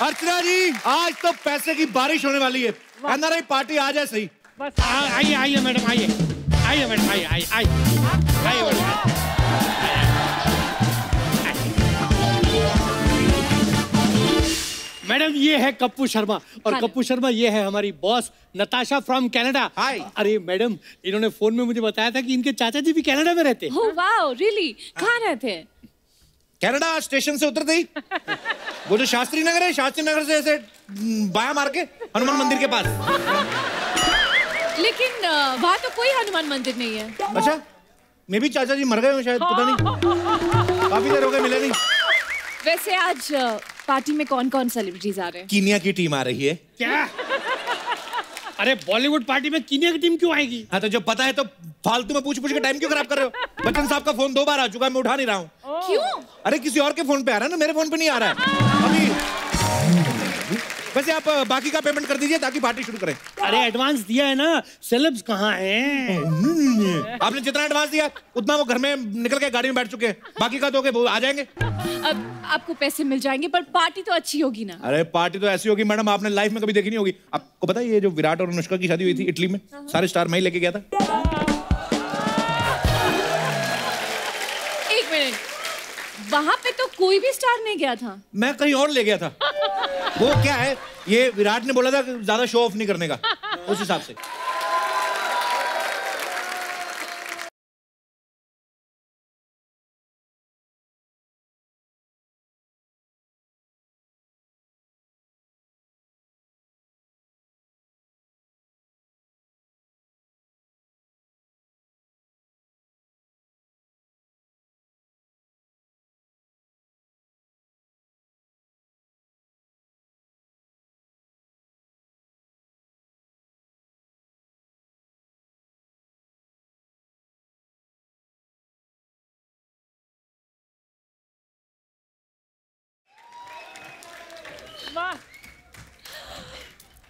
अर्चना जी, आज तो पैसे की बारिश होने वाली है। एनआरआई पार्टी आ जाए सही। बस आइए आइए मैडम, आइए आइए मैडम, आइए आइए आइए मैडम। मैडम ये है कप्पू शर्मा, और कप्पू शर्मा ये है हमारी बॉस नताशा फ्रॉम कनाडा। हाय। अरे मैडम, इन्होंने फोन में मुझे बताया था कि इनके चाचा जी भी कनाडा में रहते हैं। Oh wow, really? कहाँ रहते हैं? कनाडा स्टेशन से उतरते ही वो जो शास्त्री नगर है, शास्त्री नगर से ऐसे बायां मार के हनुमान मंदिर के पास। लेकिन वहाँ तो कोई हनुमान मंदिर नहीं है। अच्छा, मैं भी चाचा जी मर गए हो शायद, पता नहीं, काफी देर हो गए मिले नहीं। वैसे आज पार्टी में कौन कौन सेलिब्रिटीज आ रहे हैं? कीनिया की टीम आ रही है। क्या? अरे बॉलीवुड पार्टी में कीनिया की टीम क्यों आएगी? हाँ तो जब पता है तो फालतू में पूछ पूछ के टाइम क्यों खराब कर रहे हो? बच्चन साहब का फोन 2 बार आ चुका है, मैं उठा नहीं रहा हूँ। क्यों? अरे किसी और के फोन पे आ रहा है ना, मेरे फोन पे नहीं आ रहा है अभी। वैसे आप बाकी का पेमेंट कर दीजिए ताकि पार्टी शुरू करें। अरे एडवांस दिया है ना, सेलेब्स कहाँ हैं? आपने जितना एडवांस दिया उतना वो घर में निकल के गाड़ी में बैठ चुके हैं। बाकी का दोगे वो आ जाएंगे। अब आपको पैसे मिल जाएंगे, पर पार्टी तो अच्छी होगी ना? अरे पार्टी तो ऐसी होगी मैडम, आपने लाइफ में कभी देखी नहीं होगी। आपको पता है ये जो विराट और अनुष्का की शादी हुई थी इटली में, सारे स्टार मैं ही लेके गया था। एक मिनट, वहाँ पे तो कोई भी स्टार नहीं गया था। मैं कहीं और ले गया था। वो क्या है, ये विराट ने बोला था कि ज्यादा शो ऑफ नहीं करने का, उस हिसाब से।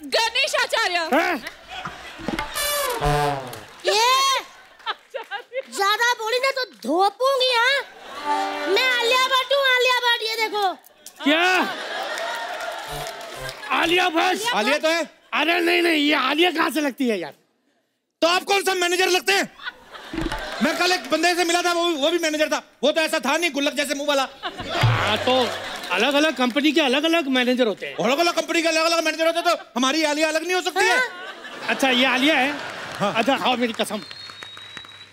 गणेश आचार्य। ये ज्यादा बोली ना तो धोपूंगी। हाँ, मैं आलिया भट्ट हूँ, आलिया भट्ट। ये देखो। क्या? आलिया भट्ट? आलिया तो है। अरे नहीं नहीं, ये आलिया कहाँ से लगती है यार? तो आप कौन सा मैनेजर लगते हैं? मैं कल एक बंदे से मिला था, वो भी मैनेजर था। वो तो ऐसा था नहीं, गुल्लक जैसे मुंह वाला। हाँ तो अलग अलग कंपनी के अलग अलग मैनेजर होते हैं। अलग अलग कंपनी के अलग अलग मैनेजर होते हैं, तो हमारी आलिया अलग नहीं हो सकती है? अच्छा ये आलिया है? हाँ। अच्छा खाओ मेरी कसम।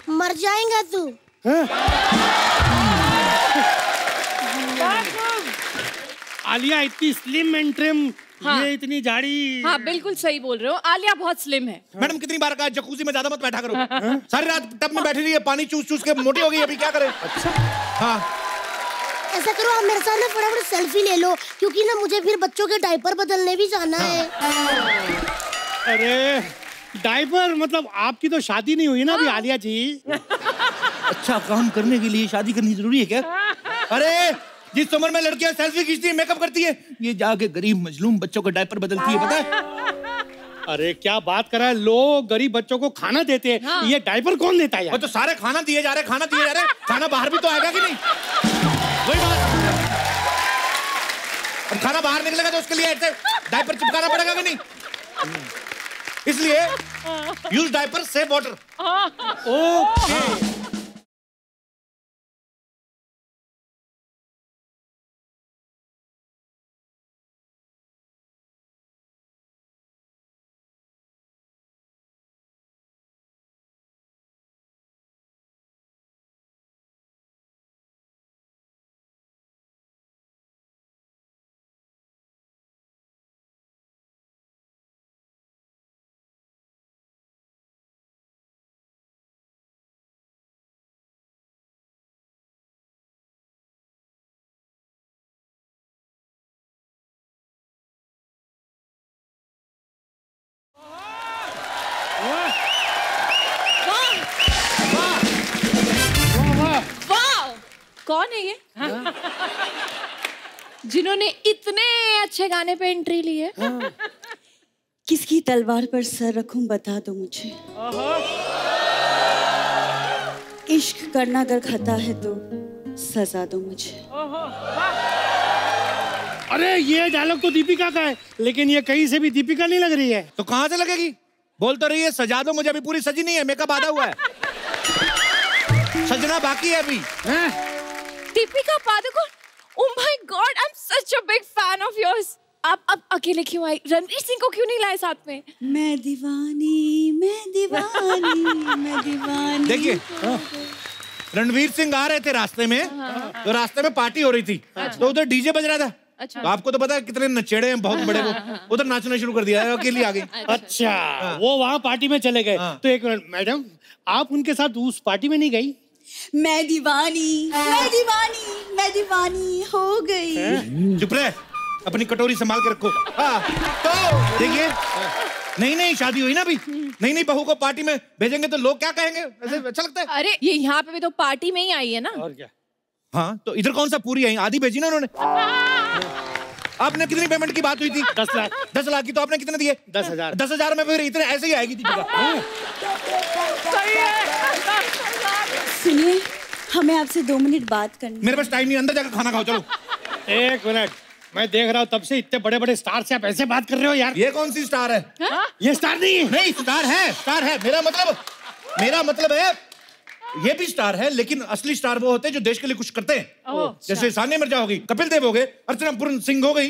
मर जाएगा तू। आलिया इतनी स्लिम एंड ट्रिम, हाँ। ये इतनी झाड़ी। हाँ बिल्कुल सही बोल रहे हो, आलिया बहुत स्लिम है। मैडम कितनी बार कहा जकूजी में ज्यादा मत बैठा करो। सारी रात टब में बैठी रही है, पानी चूस चूस के मोटी हो गई, अभी क्या करें? अच्छा हाँ, ऐसा करो, आप मेरे साथ ना फटाफट सेल्फी ले लो, क्योंकि ना मुझे फिर बच्चों के डायपर बदलने भी जाना है। अरे डायपर मतलब आपकी तो शादी नहीं हुई ना अभी आलिया जी। अच्छा काम करने के लिए शादी करनी जरूरी है क्या? अरे जिस उम्र में लड़कियां सेल्फी खींचती है, मेकअप करती है, ये जाके गरीब मजलूम बच्चों के डायपर बदलती है, पता है? अरे क्या बात कर रहा है, लोग गरीब बच्चों को खाना देते हैं। हाँ। ये डायपर कौन देता है यार? तो सारे खाना दिए जा रहे, खाना दिए जा रहे, खाना बाहर भी तो आएगा कि नहीं? वही बात। अब खाना बाहर निकलेगा तो उसके लिए ऐसे डायपर चिपकाना पड़ेगा कि नहीं? इसलिए use diaper, save water. Okay. कौन है ये? जिन्होंने इतने अच्छे गाने पे एंट्री ली है? किसकी तलवार पर सर रखूं बता दो मुझे। इश्क करना अगर खता है तो सजा दो मुझे। अरे ये डायलॉग तो दीपिका का है, लेकिन ये कहीं से भी दीपिका नहीं लग रही है। तो कहाँ से लगेगी? बोल तो रही है सजा दो मुझे, अभी पूरी सजी नहीं है, मेकअप आधा हुआ है, सजना बाकी है अभी। Deepika Padukone, oh my God, I'm such a big fan of yours. आप अकेले क्यों आई? रणवीर सिंह को क्यों नहीं लाए साथ में? मैं दीवानी, मैं दीवानी, मैं दीवानी। देखिए रणवीर सिंह आ रहे थे रास्ते में, तो रास्ते में पार्टी हो रही थी, तो उधर डीजे बज रहा था। तो आपको तो पता है कितने नचेड़े हैं बहुत बड़े, वो उधर नाचना शुरू कर दिया, अकेली आ गई। अच्छा, वो वहाँ पार्टी में चले गए। तो एक मिनट मैडम, आप उनके साथ उस पार्टी में नहीं गई? मैं दीवानी, मैं दीवानी, मैं दीवानी हो गई। चुप रहे, अपनी कटोरी संभाल के रखो। तो देखिए नई शादी हुई ना अभी, नई बहू को पार्टी में भेजेंगे तो लोग क्या कहेंगे? ऐसे अच्छा लगता है? अरे ये यहाँ पे भी तो पार्टी में ही आई है ना। और क्या? हाँ तो इधर कौन सा पूरी आई, आधी भेजी ना उन्होंने। आपने कितनी पेमेंट की बात हुई थी? 10 लाख। 10 लाख की, तो आपने कितने दिए? 10,000। 10,000 में फिर इतने ऐसे ही आएगी दीपिका। सुनिए, हमें आपसे 2 मिनट बात करनी। मेरे पास टाइम नहीं, अंदर जाकर खाना खाओ चलो। एक मिनट, मैं देख रहा हूँ तब से इतने बड़े बड़े स्टार से आप ऐसे बात कर रहे हो यार। ये कौन सी स्टार है? ये स्टार नहीं है। नहीं स्टार है, स्टार है। मेरा मतलब है ये भी स्टार है, लेकिन असली स्टार वो होते हैं जो देश के लिए कुछ करते हैं। जैसे सानिया मिर्जा हो गई, कपिल देव हो गए, अर्चना पूर्ण सिंह हो गई।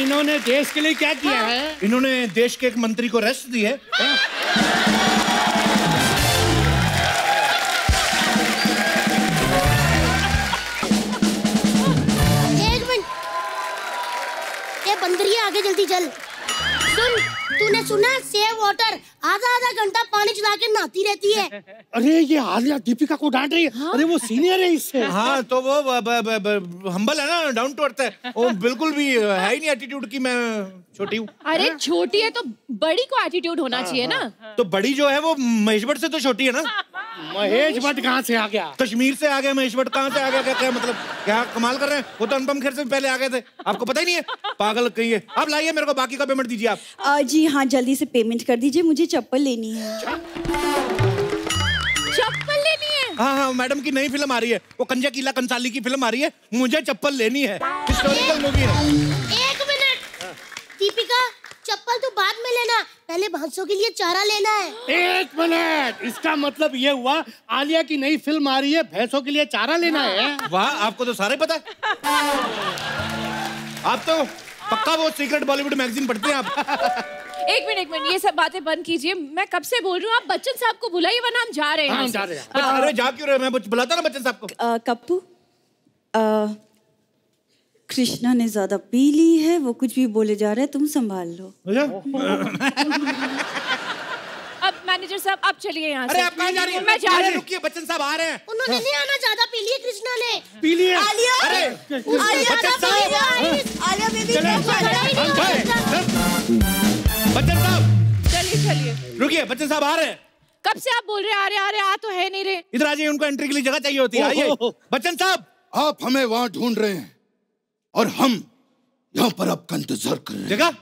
इन्होंने देश के लिए क्या किया है? इन्होंने देश के एक मंत्री को रेस्ट दी है। एक मिनट, ये बंदरिया आगे जल्दी चल। सुन, तूने सुना सेव वाटर आधा घंटा पानी चला के नहाती रहती है। अरे ये आलिया दीपिका को डांट रही है। हाँ? अरे वो सीनियर है इससे। हाँ तो वो हम्बल है ना, डाउन टू अर्थ है, वो बिल्कुल भी है ही नहीं एटीट्यूड की मैं छोटी हूँ। अरे छोटी है तो बड़ी को एटीट्यूड होना चाहिए ना। तो बड़ी जो है वो महेश भट्ट से तो छोटी है ना। महेश भट्ट कहाँ से आ गया? कश्मीर से आ गया महेश भट्ट, कहाँ से आ गया? क्या मतलब, क्या कमाल कर रहे हैं? वो तो अनुपम खेर से पहले आ गए थे, आपको पता ही नहीं है? पागल कहिए। आप लाइए मेरे को बाकी का पेमेंट दीजिए आप। जी हाँ, जल्दी से पेमेंट कर दीजिए, मुझे चप्पल लेनी है। चप्पल लेनी है? हाँ मैडम की नई फिल्म आ रही है, वो कंजा कीला कंसाली की फिल्म आ रही है, मुझे चप्पल लेनी है, हिस्टोरिकल मूवी है। एक मिनट दीपिका, चप्पल तो बाद में लेना, पहले भैंसों के लिए चारा लेना है। 1 मिनट, इसका मतलब ये हुआ आलिया की नई फिल्म आ रही है, भैंसों के लिए चारा लेना है। वाह, आपको तो सारे पता है। आप तो पक्का वो सीक्रेट बॉलीवुड मैगजीन पढ़ते हैं आप। एक मिनट, ये सब बातें बंद कीजिए। मैं कब से बोल रही हूँ, आप बच्चन साहब को बुलाइए वरना हम जा रहे हैं। हम जा रहे हैं। अरे जा क्यों रहे? मैं बुलाता ना बच्चन साहब को। कप्पू, कृष्णा ने ज्यादा पी ली है, वो कुछ भी बोले जा रहा है, तुम संभाल लो। अब मैनेजर साहब आप चलिए यहाँ से। अरे आप कहाँ जा रही हैं? मैं जा रही हूँ। रुकिए, बच्चन साहब आ रहे हैं। उन्होंने नहीं आना, ज्यादा पी लिया कृष्णा ने। पी लिए? आलिया, अरे बच्चन साहब, आलिया बेबी, बच्चन साहब चलिए। रुकिए, बच्चन साहब आ रहे हैं। कब से आप बोल रहे हैं आ रहे आ तो है नहीं रहे। इधर आ जाइए, उनको एंट्री के लिए जगह चाहिए होती है। आइए बच्चन साहब। आप हमें वहां ढूंढ रहे हैं और हम यहाँ पर आपका इंतजार कर रहे हैं। जगह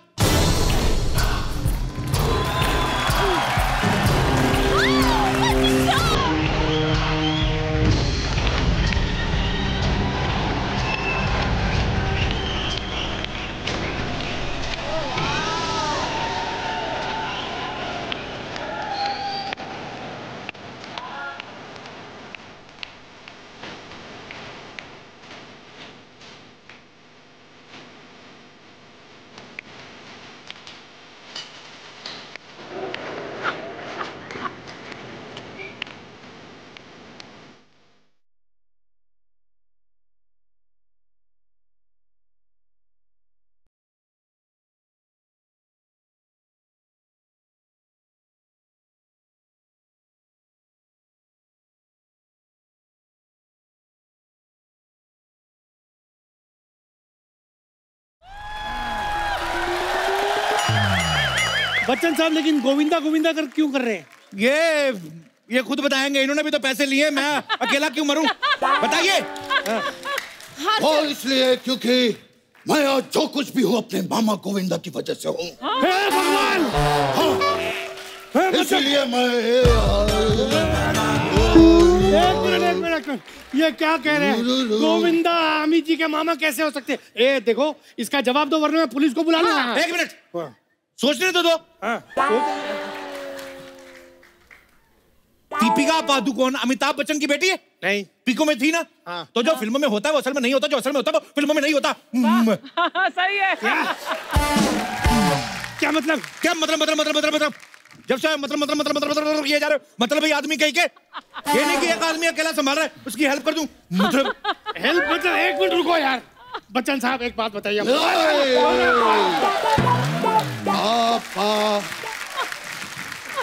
बच्चन साहब, लेकिन गोविंदा कर क्यों कर रहे हैं? ये खुद बताएंगे, इन्होंने भी तो पैसे लिए, मैं अकेला क्यों मरूं? बताइए। और इसलिए क्योंकि मैं आज जो कुछ भी हूँ अपने मामा गोविंदा की वजह से हूँ। हे भगवान! हाँ, इसलिए मैं मिनट, ये क्या कह रहे हैं? गोविंदा अमित जी के मामा कैसे हो सकते? ए देखो, इसका जवाब दो वरना मैं पुलिस को बुला लूंगा। एक मिनट, सोचने तो दो। दीपिका पादुकोण अमिताभ बच्चन की बेटी है? नहीं। पिको में थी ना? तो जो फिल्मों में होता है वो असल में नहीं होता, जो असल में होता है वो फिल्मों में नहीं होता। सही है। क्या मतलब? क्या मतलब? जब से मतलब किए जा रहे हो, मतलब ये आदमी कहीं के, ये नहीं कि एक आदमी अकेला संभाल रहा है, उसकी हेल्प कर दूं, मतलब हेल्प मतलब? एक मिनट रुको यार, बच्चन साहब एक बात बताइए।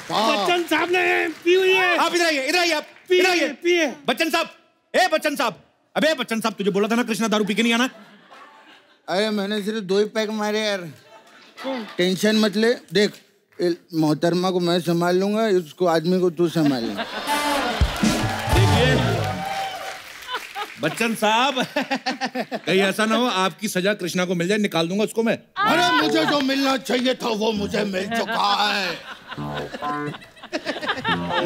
बच्चन साहब ने पी हुई है। आप इधर आइए, आप पिए। बच्चन साहब, बच्चन साहब, अबे बच्चन साहब, तुझे बोला था ना कृष्णा दारू पी के नहीं आना। अरे मैंने सिर्फ 2 ही पैक मारे यार, टेंशन मत ले। देख, मोहतरमा को मैं संभाल लूंगा, उसको आदमी को तू संभाल ले। देखिए बच्चन साहब, कहीं ऐसा ना हो आपकी सजा कृष्णा को मिल जाए, निकाल दूंगा उसको मैं। अरे मुझे जो मिलना चाहिए था वो मुझे मिल चुका है।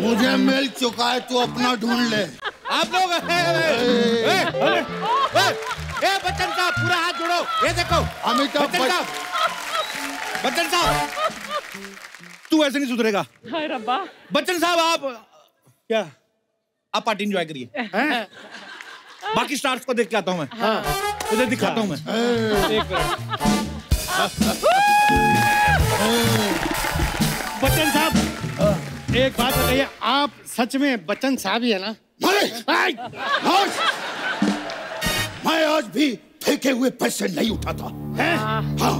मुझे मिल चुका है, तू अपना ढूंढ ले। आप लोग बच्चन साहब पूरा हाथ जोड़ो, ये देखो अमिताभ बच्चन साहब, तू ऐसे नहीं सुधरेगा। हाय रब्बा। बच्चन साहब आप क्या? आप पार्टी एंजॉय करिए, बाकी स्टार्स को देख के आता हूँ मैं। उधर दिखाता हूँ मैं। बच्चन साहब एक बात बताइए, आप सच में बच्चन साहब ही है ना? मैं आज भी फेंके हुए पैसे नहीं उठाता। हाँ।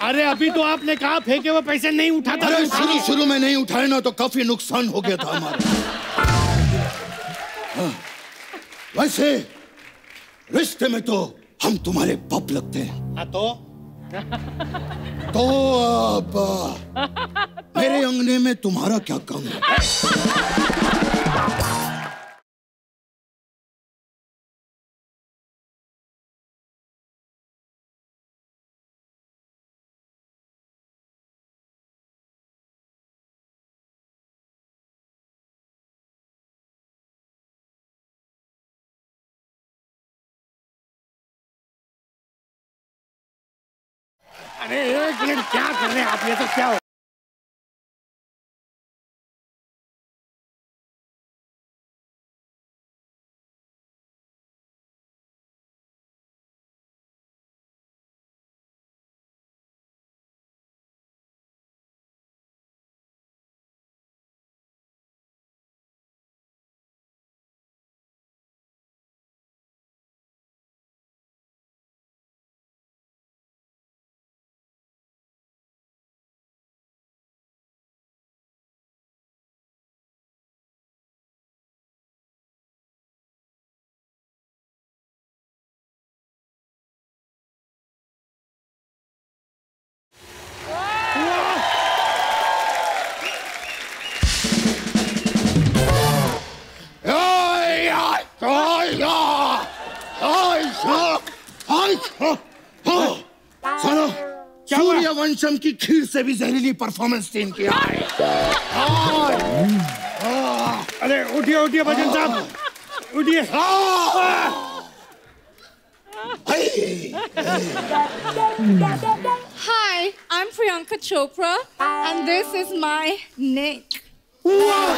अरे अभी तो आपने कहा फेंके हुए पैसे नहीं उठाता। अरे शुरू में नहीं उठाए ना तो काफी नुकसान हो गया था हमारा। वैसे रिश्ते में तो हम तुम्हारे बाप लगते हैं। तो अब मेरे अंगने में तुम्हारा क्या काम है? अरे एक मिनट, क्या कर रहे हैं आप? ये तो क्या हो? सूर्यवंशम की खीर से भी जहरीली परफॉर्मेंस थी इनकी। अरे उठिए बच्चन साहब, उठिए। Hi, I'm Priyanka Chopra, and this is my neck. वाह,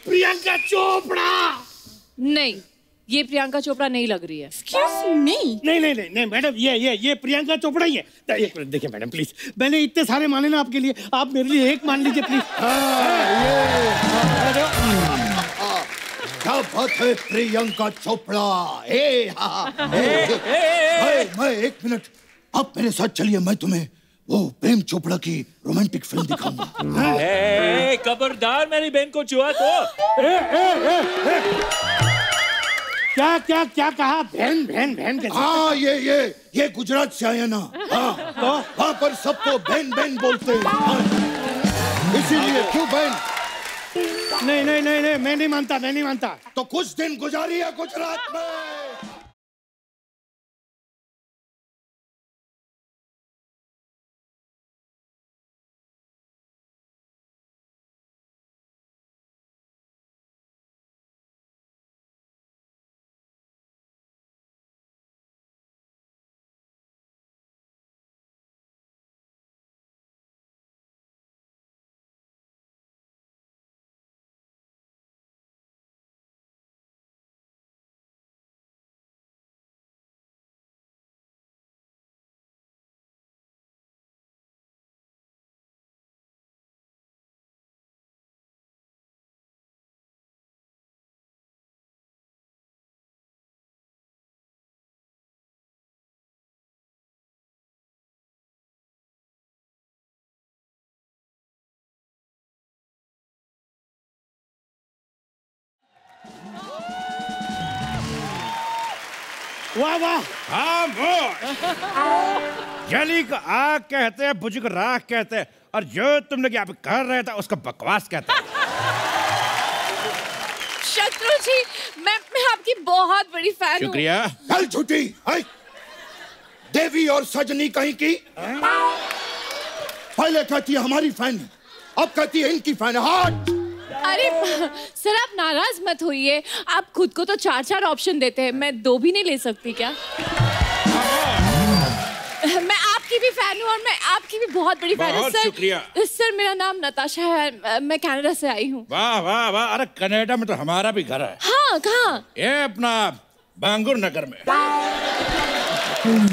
प्रियंका चोपड़ा। नहीं, ये प्रियंका चोपड़ा नहीं लग रही है। Excuse me. नहीं मैडम, ये प्रियंका चोपड़ा ही है। एक मिनट देखिए मैडम प्लीज, मैंने इतने सारे माने ना आपके लिए, आप मेरे लिए एक मान लीजिए प्लीज। क्या बात है प्रियंका चोपड़ा। मैं एक मिनट, आप मेरे साथ चलिए, मैं तुम्हें वो प्रेम चोपड़ा की रोमांटिक फिल्म दिखाऊंगा। खबरदार मेरी बहन को छुआ तो। क्या कहा? बहन कैसे? हाँ, ये गुजरात से आया ना। हाँ, तो वहाँ पर सबको बहन बोलते हैं। हाँ, इसीलिए क्यों बहन? नहीं, मैं नहीं मानता। तो कुछ दिन गुजारिए गुजरात में। वाह वाह। खामोश। जली को आग कहते हैं, बुझ को राख कहते हैं, और जो तुम लोग यहाँ पे कर रहे थे उसको बकवास कहते हैं। शत्रु जी, मैं आपकी बहुत बड़ी फैन हूँ। शुक्रिया। कल छुट्टी देवी और सजनी कहीं की। पहले कहती है हमारी फैन, अब कहती है इनकी फैन। हाथ। अरे सर, आप नाराज मत होइए। आप खुद को तो 4 ऑप्शन देते हैं, मैं 2 भी नहीं ले सकती क्या? मैं आपकी भी फैन हूँ और मैं आपकी भी बहुत बड़ी फैन हूँ सर। शुक्रिया। सर, मेरा नाम नताशा है, मैं कनाडा से आई हूँ। वाह वाह वाह। अरे कनाडा में तो हमारा भी घर है। हाँ, कहाँ? ये अपना बांगुर नगर में।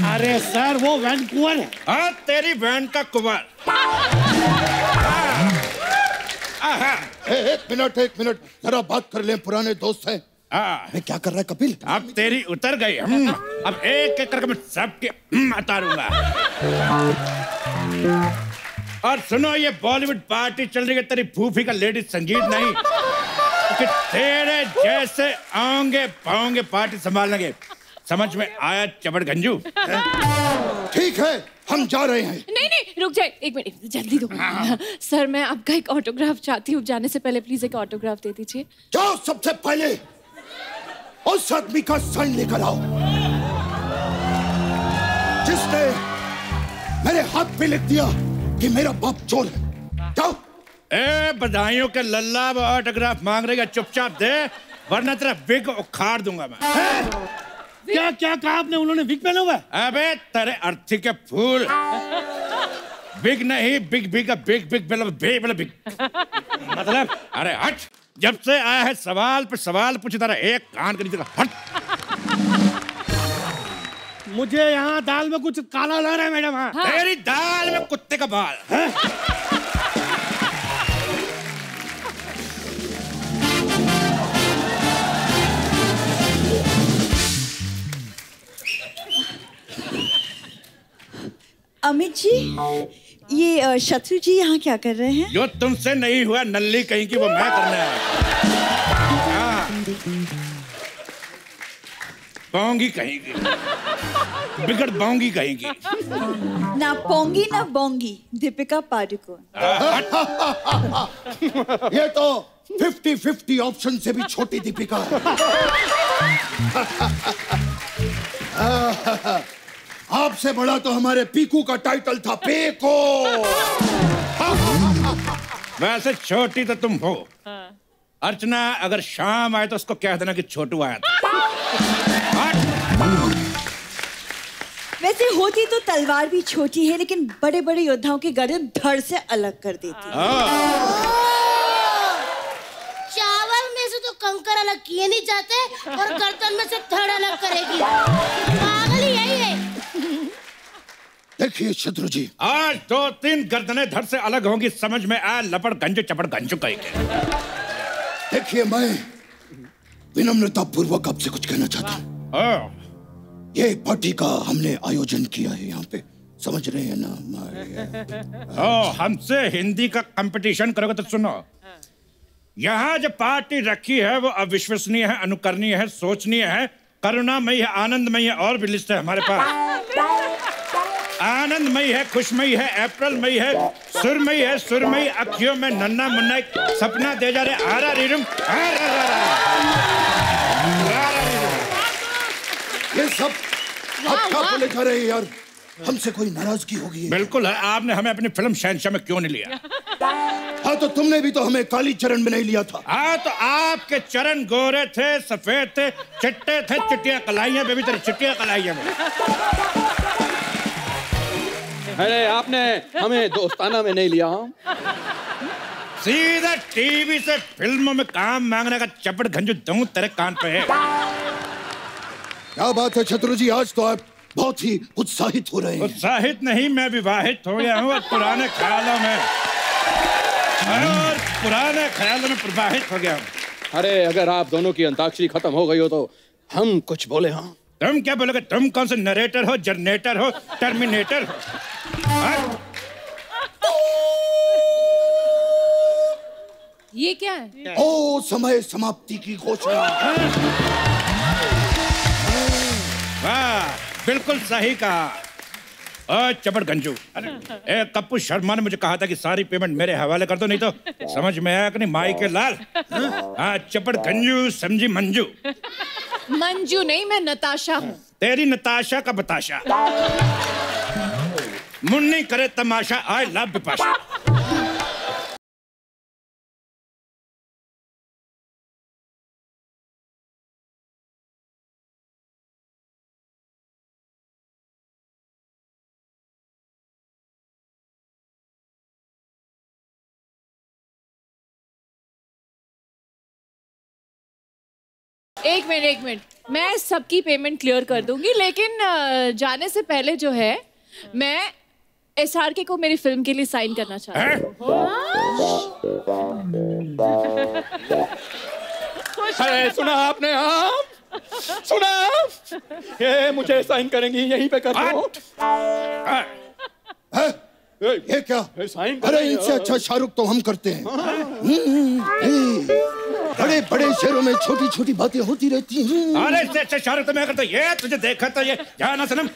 अरे सर, वो वैनकूवर है। हाँ, तेरी वैन का कुंवर। एक मिनट जरा बात कर लें, पुराने दोस्त हैं। मैं क्या कर रहा है कपिल? अब तेरी उतर गई। अब एक एक करके मैं सबके उतारूंगा। और सुनो, ये बॉलीवुड पार्टी चल रही है, तेरी फूफी का लेडीज संगीत नहीं, कि तेरे जैसे आएंगे पाओगे पार्टी संभालने। समझ में आया चबड़ गंजू? ठीक है, हम जा रहे हैं। नहीं, रुक जाए, 1 मिनट, जल्दी दो। सर, मैं आपका एक ऑटोग्राफ चाहती हूँ। जाने से पहले प्लीज एक ऑटोग्राफ दे दीजिए। जाओ, सबसे पहले उस आदमी का साइन लेकर आओ जिसने मेरे हाथ पे लिख दिया कि मेरा बाप चोर है। जाओ। बधाइयों के लल्ला, वो ऑटोग्राफ मांग रही है, चुपचाप दे, वरना तेरा विग उखाड़ दूंगा मैं। क्या कहा आपने? उन्होंने विग पहना हुआ है? अबे तेरे अर्थी के फूल। बिग नहीं, बिग मतलब। अरे हट, जब से आया है सवाल पे सवाल पूछ, तारा एक कान के नीचे का हट। मुझे यहाँ दाल में कुछ काला लग रहा है मैडम। हाँ। तेरी दाल में कुत्ते का बाल है? अमित जी, ये शत्रु जी यहाँ क्या कर रहे हैं? जो तुमसे नहीं हुआ नल्ली कहीं की, वो मैं करने आया। पाऊंगी कहीं की, बिगड़ पाऊंगी कहीं की। ना पोंगी ना बोंगी, दीपिका पादुकोण। ये तो 50-50 ऑप्शन से भी छोटी दीपिका है। आपसे बड़ा तो हमारे पीकू का टाइटल था, पीकू। वैसे छोटी तो तुम हो। अर्चना अगर शाम आए तो उसको कह देना कि छोटू आया था। वैसे होती तो तलवार भी छोटी है, लेकिन बड़े बड़े योद्धाओं की गर्दन धड़ से अलग कर देती है। चावल में से तो कंकर अलग किए नहीं जाते और गर्दन में से धड़ अलग करेगी। पागल ही यही है। देखिए शत्रु जी, आज 2-3 गर्दनें धड़ से अलग होंगी, समझ में आया? लपड़ गंजू चपड़ गंजू कहीं के। देखिए, मैं विनम्रता पूर्वक आपसे कुछ कहना चाहता हूँ। ये पार्टी का हमने आयोजन किया है यहाँ पे, समझ रहे हैं ना? हमसे हिंदी का कंपटीशन करोगे तो सुनो, यहाँ जो पार्टी रखी है वो अविश्वसनीय है, अनुकरणीय है, सोचनीय है, करुणामयी है, आनंदमयी है, और भी लिस्ट है हमारे पास। आनंदमयी है, खुशमयी है, अप्रैलमयी है, सुरमयी है, सुरमयी अखियों में नन्ना मुन्ना एक सपना दे जा रहे। आरा रिरुम, ये सब आप क्या बोले जा रहे हैं यार? हमसे कोई नाराजगी होगी? बिल्कुल है। आपने हमें अपनी फिल्म शहंशाह में क्यों नहीं लिया? हाँ, तो तुमने भी तो हमें काली चरण में नहीं लिया था। हाँ, तो आपके चरण गोरे थे, सफेद थे, चिट्टे थे, चिट्टियां कलाइयां बेबी, तेरी चिट्टियां कलाइयां में। अरे आपने हमें दोस्ताना में नहीं लिया। सीधा टीवी से फिल्मों में काम मांगने का चपड़ गंजू दूं तेरे कान पे है। क्या बात है शत्रु जी, आज तो आप बहुत ही उत्साहित हो रहे हैं। उत्साहित नहीं, मैं विवाहित हो गया हूँ पुराने ख्यालों में, और पुराने ख्यालों में प्रवाहित हो गया हूँ। अरे अगर आप दोनों की अंताक्षरी खत्म हो गई हो तो हम कुछ बोले। हाँ, तुम क्या बोलोगे? तुम कौन से नरेटर हो, जनरेटर हो, टर्मिनेटर हो? ये क्या है? ओ, समय समाप्ति की घोषणा। वाह बिल्कुल सही कहा। चपड़ गंजू, ए कप्पू शर्मा ने मुझे कहा था कि सारी पेमेंट मेरे हवाले कर दो, नहीं तो समझ में आया कि नहीं माई के लाल। हाँ चपड़ गंजू समझी मंजू। मंजू नहीं, मैं नताशा हूँ। तेरी नताशा का बताशा। मुन्नी करे तमाशा, आई लव बिपाशा। एक मिनट, मैं सबकी पेमेंट क्लियर कर दूंगी, लेकिन जाने से पहले जो है मैं SRK को मेरी फिल्म के लिए साइन करना चाहती हूँ। अरे सुना आपने? आप सुना? ये मुझे साइन करेंगी यहीं पे कर दो। ये क्या साइन? अरे इनसे अच्छा शाहरुख तो हम करते हैं। बड़े बड़े शहरों में छोटी छोटी बातें होती रहती हैं। अरे इससे अच्छा शाहरुख तो मैं करता। ये तुझे देखा तो ये जाना सनम।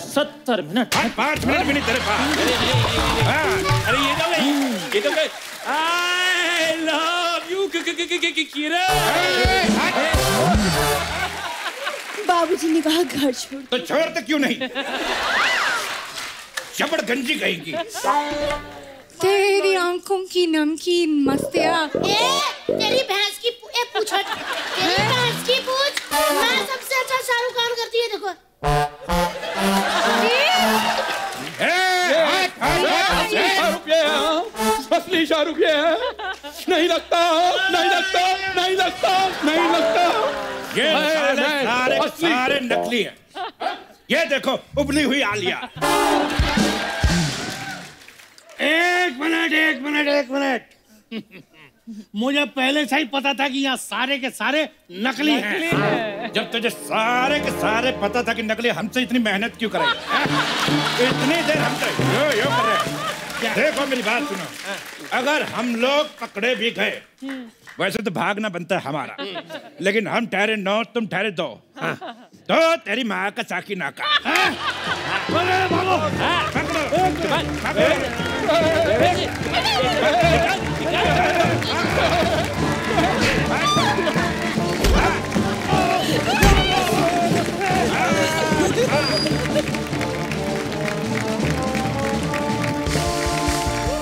70 मिनट 5 मिनट भी नहीं तेरे पास। अरे ये तो गए आई लव यू किरण। बाबूजी ने कहा घर छोड़। तो छोड़ते क्यों नहीं? चपड़ गंजी कहेगी। तेरी आंखों की नमकीन मस्तियाँ। तेरी भैंस की पूछ हट। तेरी भैंस की पूछ। मैं सबसे अच्छा शाहरुख खान करती है, देखो। असली शाहरुख ये है। नहीं लगता, नहीं लगता, नहीं लगता, नहीं लगता। ये सारे नकली है। ये देखो उबली हुई आलिया। एक मिनट। मुझे पहले से ही पता था कि यहाँ सारे के सारे नकली हैं। जब तुझे सारे के सारे पता था कि नकली, हमसे इतनी मेहनत क्यों करें? इतनी देर हमसे यो कर रहे हैं। देखो मेरी बात सुनो, अगर हम लोग पकड़े भी गए, वैसे तो भागना बनता है हमारा, लेकिन हम ठहरे 9 तुम ठहरे 2, तो तेरी माँ का चाकी नाका। भागो।